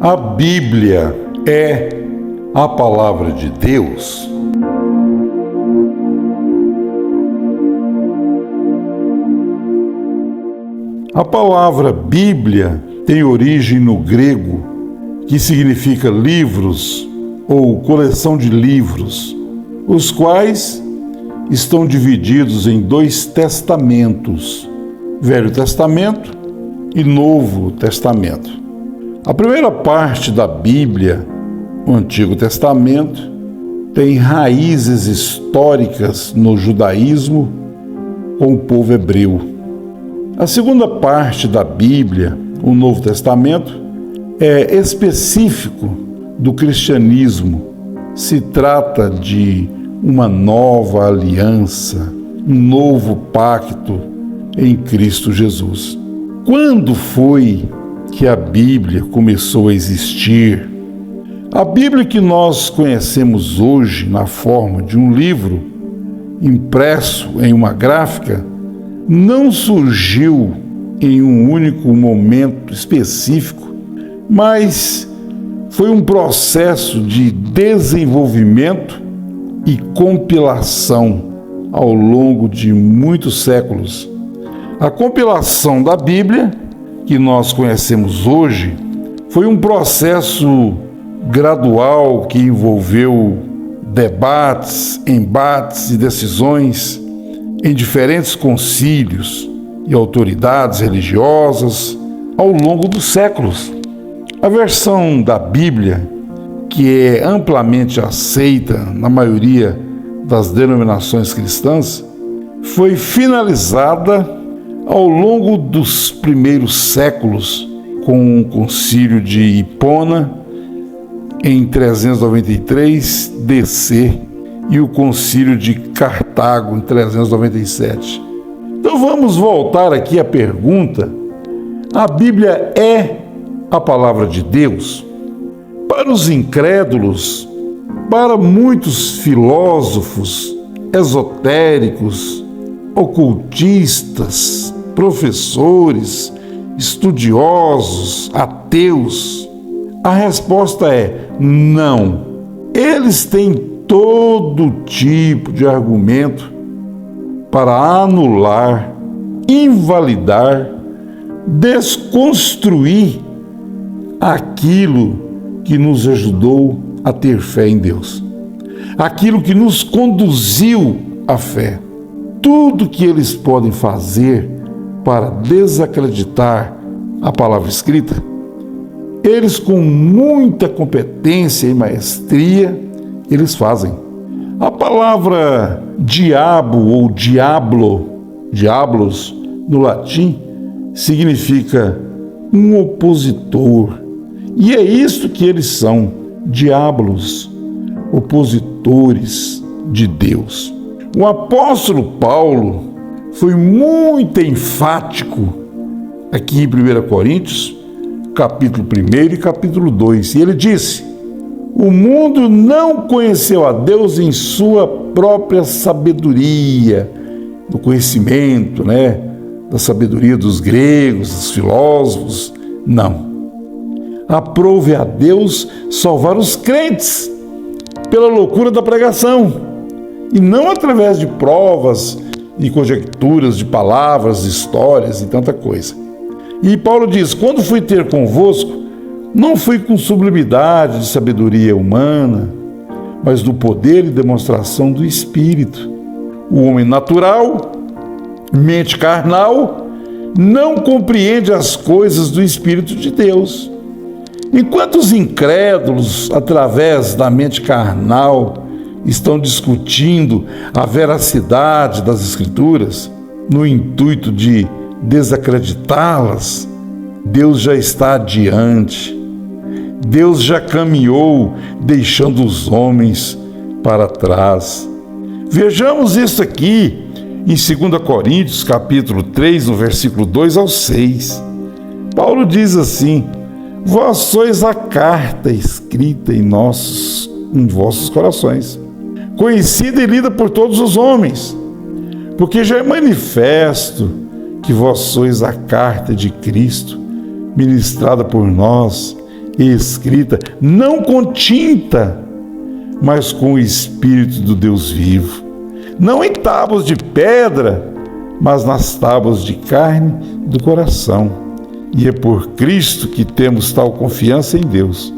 A Bíblia é a palavra de Deus? A palavra Bíblia tem origem no grego, que significa livros ou coleção de livros, os quais estão divididos em 2 testamentos, Velho Testamento e Novo Testamento. A primeira parte da Bíblia, o Antigo Testamento, tem raízes históricas no judaísmo com o povo hebreu. A segunda parte da Bíblia, o Novo Testamento, é específico do cristianismo. Se trata de uma nova aliança, um novo pacto em Cristo Jesus. Quando foi que a Bíblia começou a existir? A Bíblia que nós conhecemos hoje na forma de um livro impresso em uma gráfica não surgiu em um único momento específico, mas foi um processo de desenvolvimento e compilação ao longo de muitos séculos. A compilação da Bíblia, que nós conhecemos hoje, foi um processo gradual que envolveu debates, embates e decisões em diferentes concílios e autoridades religiosas ao longo dos séculos. A versão da Bíblia, que é amplamente aceita na maioria das denominações cristãs, foi finalizada ao longo dos primeiros séculos com o concílio de Hipona em 393 DC e o concílio de Cartago em 397. Então vamos voltar aqui à pergunta: a Bíblia é a palavra de Deus? Para os incrédulos, para muitos filósofos, esotéricos, ocultistas, professores, estudiosos, ateus, a resposta é não. Eles têm todo tipo de argumento para anular, invalidar, desconstruir aquilo que nos ajudou a ter fé em Deus, aquilo que nos conduziu à fé. Tudo que eles podem fazer para desacreditar a palavra escrita, eles com muita competência e maestria, eles fazem. A palavra diabo ou diablos, no latim, significa um opositor. E é isso que eles são, diablos, opositores de Deus. O apóstolo Paulo foi muito enfático aqui em 1 Coríntios, capítulo 1 e capítulo 2. E ele disse: o mundo não conheceu a Deus em sua própria sabedoria, no conhecimento, da sabedoria dos gregos, dos filósofos. Não. Aprove a Deus salvar os crentes pela loucura da pregação, e não através de provas e conjecturas de palavras, histórias e tanta coisa. E Paulo diz: quando fui ter convosco, não fui com sublimidade de sabedoria humana, mas do poder e demonstração do Espírito. O homem natural, mente carnal, não compreende as coisas do Espírito de Deus. Enquanto os incrédulos, através da mente carnal, estão discutindo a veracidade das Escrituras, no intuito de desacreditá-las, Deus já está adiante. Deus já caminhou, deixando os homens para trás. Vejamos isso aqui em 2 Coríntios, capítulo 3, no versículo 2 ao 6. Paulo diz assim: vós sois a carta escrita em vossos corações, conhecida e lida por todos os homens, porque já é manifesto que vós sois a carta de Cristo, ministrada por nós, e escrita, não com tinta, mas com o Espírito do Deus vivo, não em tábuas de pedra, mas nas tábuas de carne do coração. E é por Cristo que temos tal confiança em Deus.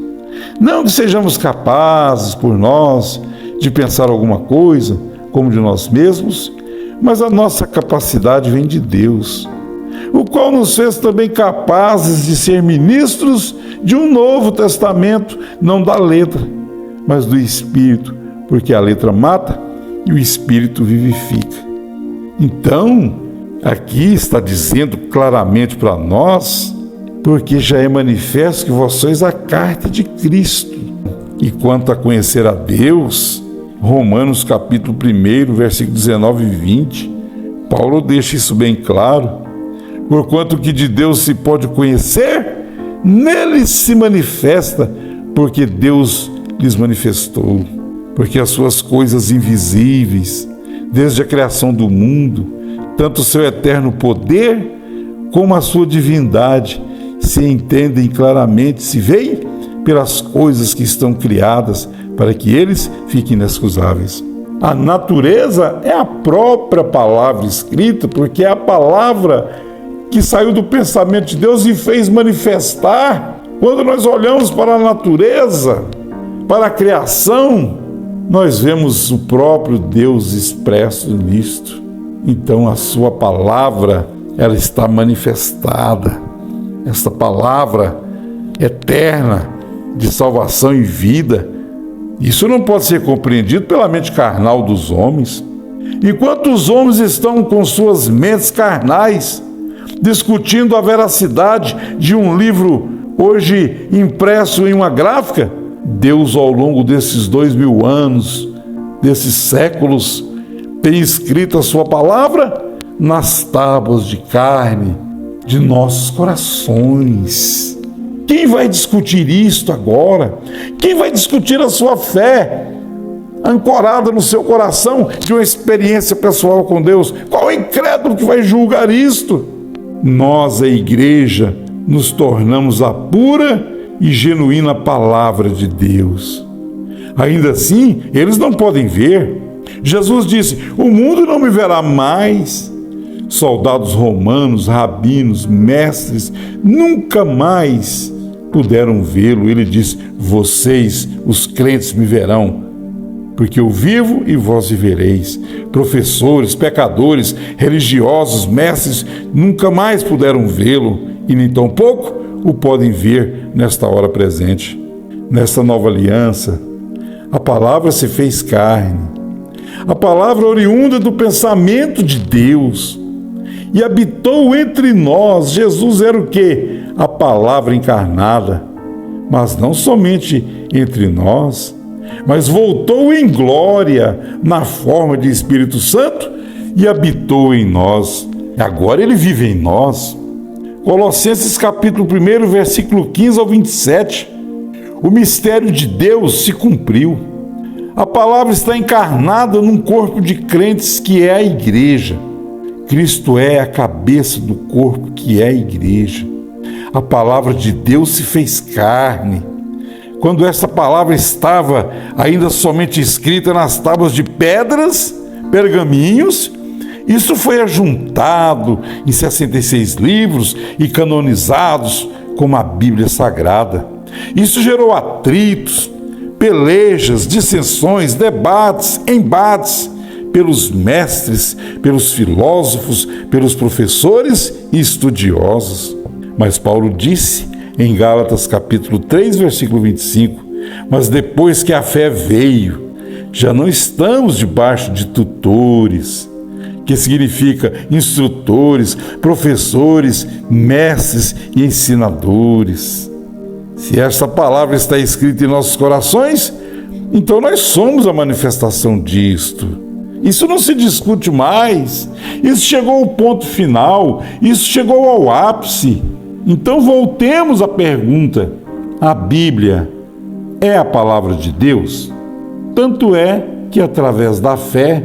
Não que sejamos capazes por nós de pensar alguma coisa como de nós mesmos, mas a nossa capacidade vem de Deus, o qual nos fez também capazes de ser ministros de um novo testamento, não da letra, mas do Espírito, porque a letra mata e o Espírito vivifica. Então, aqui está dizendo claramente para nós, porque já é manifesto que vós sois a carta de Cristo. E quanto a conhecer a Deus, Romanos capítulo 1, versículo 19 e 20, Paulo deixa isso bem claro. Porquanto que de Deus se pode conhecer, nele se manifesta, porque Deus lhes manifestou. Porque as suas coisas invisíveis, desde a criação do mundo, tanto o seu eterno poder, como a sua divindade, se entendem claramente, se veem pelas coisas que estão criadas, para que eles fiquem inexcusáveis. A natureza é a própria palavra escrita, porque é a palavra que saiu do pensamento de Deus e fez manifestar. Quando nós olhamos para a natureza, para a criação, nós vemos o próprio Deus expresso nisto. Então a sua palavra, ela está manifestada. Esta palavra eterna de salvação e vida, isso não pode ser compreendido pela mente carnal dos homens. Enquanto os homens estão com suas mentes carnais, discutindo a veracidade de um livro hoje impresso em uma gráfica, Deus, ao longo desses 2000 anos, desses séculos, tem escrito a sua palavra nas tábuas de carne de nossos corações. Quem vai discutir isto agora? Quem vai discutir a sua fé ancorada no seu coração de uma experiência pessoal com Deus? Qual é o incrédulo que vai julgar isto? Nós, a igreja, nos tornamos a pura e genuína palavra de Deus. Ainda assim, eles não podem ver. Jesus disse: o mundo não me verá mais. Soldados romanos, rabinos, mestres, nunca mais puderam vê-lo. Ele disse: vocês, os crentes, me verão, porque eu vivo e vós vivereis. Professores, pecadores, religiosos, mestres, nunca mais puderam vê-lo, e nem tampouco o podem ver nesta hora presente. Nesta nova aliança, a palavra se fez carne. A palavra oriunda do pensamento de Deus e habitou entre nós. Jesus era o quê? A palavra encarnada. Mas não somente entre nós, mas voltou em glória na forma de Espírito Santo e habitou em nós. Agora ele vive em nós. Colossenses capítulo 1, versículo 15 ao 27. O mistério de Deus se cumpriu. A palavra está encarnada num corpo de crentes que é a igreja. Cristo é a cabeça do corpo que é a igreja. A palavra de Deus se fez carne. Quando essa palavra estava ainda somente escrita nas tábuas de pedras, pergaminhos, isso foi ajuntado em 66 livros e canonizados como a Bíblia Sagrada. Isso gerou atritos, pelejas, dissensões, debates, embates pelos mestres, pelos filósofos, pelos professores e estudiosos. Mas Paulo disse em Gálatas capítulo 3, versículo 25, mas depois que a fé veio, já não estamos debaixo de tutores, que significa instrutores, professores, mestres e ensinadores. Se esta palavra está escrita em nossos corações, então nós somos a manifestação disto. Isso não se discute mais. Isso chegou ao ponto final. Isso chegou ao ápice. Então voltemos à pergunta: a Bíblia é a palavra de Deus? Tanto é que através da fé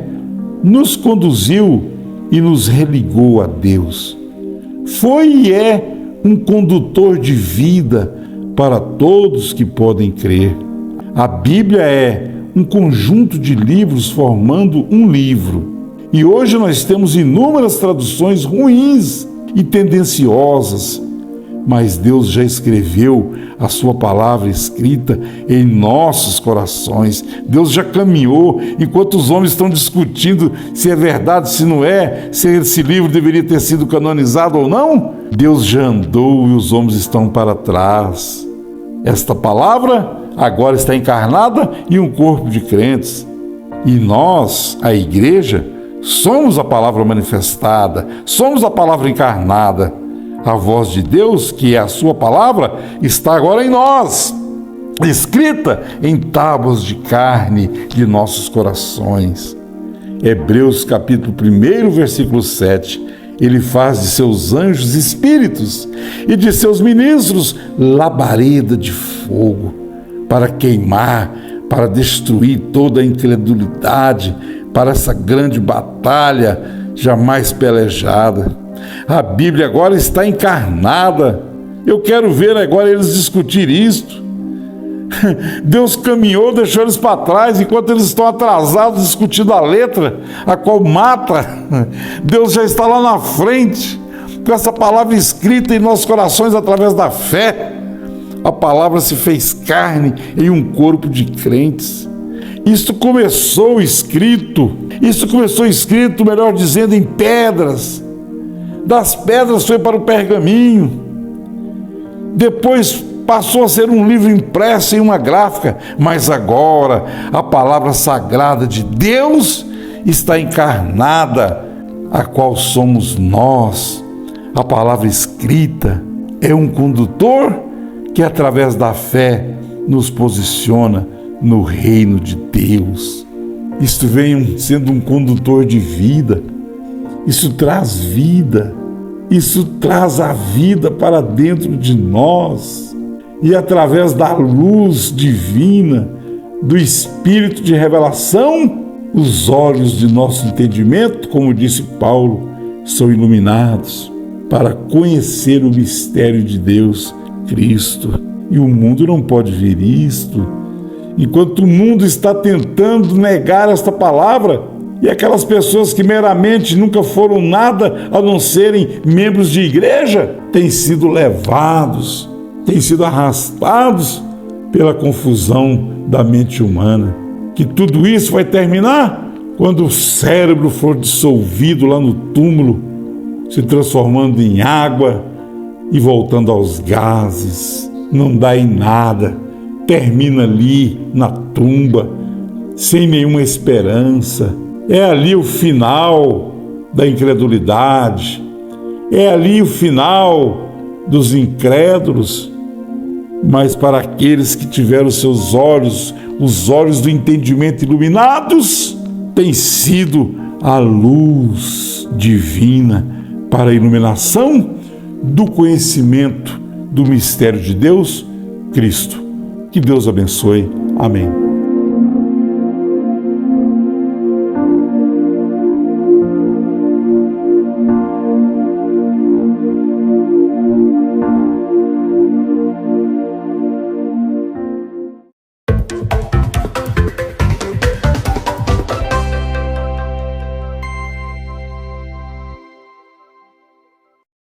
nos conduziu e nos religou a Deus. Foi e é um condutor de vida para todos que podem crer. A Bíblia é um conjunto de livros formando um livro. E hoje nós temos inúmeras traduções ruins e tendenciosas, mas Deus já escreveu a sua palavra escrita em nossos corações. Deus já caminhou, enquanto os homens estão discutindo se é verdade, se não é, se esse livro deveria ter sido canonizado ou não. Deus já andou e os homens estão para trás. Esta palavra agora está encarnada em um corpo de crentes. E nós, a igreja, somos a palavra manifestada, somos a palavra encarnada. A voz de Deus, que é a sua palavra, está agora em nós, escrita em tábuas de carne de nossos corações. Hebreus capítulo 1, versículo 7. Ele faz de seus anjos espíritos e de seus ministros labareda de fogo, para queimar, para destruir toda a incredulidade, para essa grande batalha jamais pelejada. A Bíblia agora está encarnada. Eu quero ver agora eles discutir isto. Deus caminhou, deixou eles para trás, enquanto eles estão atrasados discutindo a letra, a qual mata. Deus já está lá na frente, com essa palavra escrita em nossos corações através da fé. A palavra se fez carne em um corpo de crentes. Isso começou escrito, melhor dizendo, em pedras. Das pedras foi para o pergaminho. Depois passou a ser um livro impresso em uma gráfica, mas agora a palavra sagrada de Deus está encarnada, a qual somos nós. A palavra escrita é um condutor que, através da fé, nos posiciona no reino de Deus. Isto vem sendo um condutor de vida. Isso traz vida. Isso traz a vida para dentro de nós. E através da luz divina, do Espírito de revelação, os olhos de nosso entendimento, como disse Paulo, são iluminados para conhecer o mistério de Deus, Cristo. E o mundo não pode ver isto. Enquanto o mundo está tentando negar esta palavra, e aquelas pessoas que meramente nunca foram nada a não serem membros de igreja, têm sido levados, têm sido arrastados pela confusão da mente humana. Que tudo isso vai terminar quando o cérebro for dissolvido lá no túmulo, se transformando em água e voltando aos gases. Não dá em nada, termina ali na tumba, sem nenhuma esperança. É ali o final da incredulidade, é ali o final dos incrédulos. Mas para aqueles que tiveram seus olhos, os olhos do entendimento iluminados, tem sido a luz divina para a iluminação do conhecimento do mistério de Deus, Cristo. Que Deus abençoe. Amém.